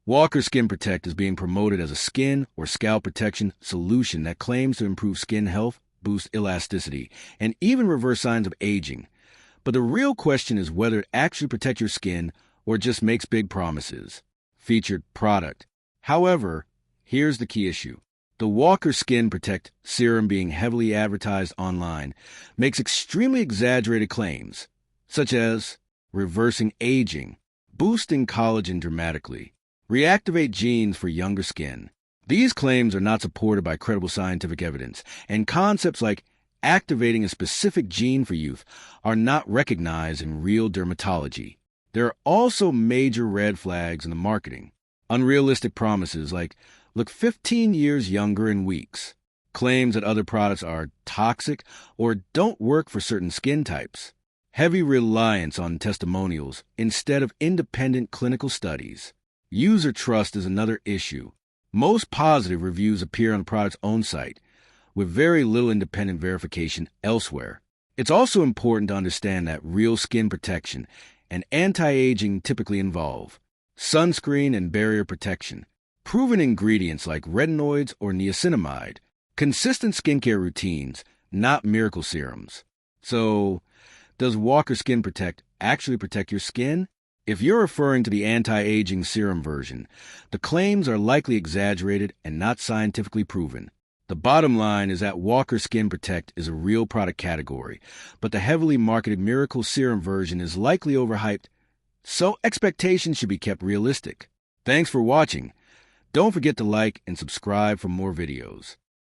Walker Skin Protect is being promoted as a skin or scalp protection solution that claims to improve skin health, boost elasticity, and even reverse signs of aging. But the real question is whether it actually protects your skin or just makes big promises. Featured product. However, here's the key issue. The Walker Skin Protect serum being heavily advertised online makes extremely exaggerated claims, such as reversing aging, boosting collagen dramatically, reactivate genes for younger skin. These claims are not supported by credible scientific evidence, and concepts like activating a specific gene for youth are not recognized in real dermatology. There are also major red flags in the marketing. Unrealistic promises like, look 15 years younger in weeks. Claims that other products are toxic or don't work for certain skin types. Heavy reliance on testimonials instead of independent clinical studies. User trust is another issue. Most positive reviews appear on the product's own site, with very little independent verification elsewhere. It's also important to understand that real skin protection and anti-aging typically involve sunscreen and barrier protection, proven ingredients like retinoids or niacinamide, consistent skincare routines, not miracle serums. So, does Walker Skin Protect actually protect your skin? If you're referring to the anti-aging serum version, the claims are likely exaggerated and not scientifically proven. The bottom line is that Walker Skin Protect is a real product category, but the heavily marketed miracle serum version is likely overhyped, so expectations should be kept realistic. Thanks for watching. Don't forget to like and subscribe for more videos.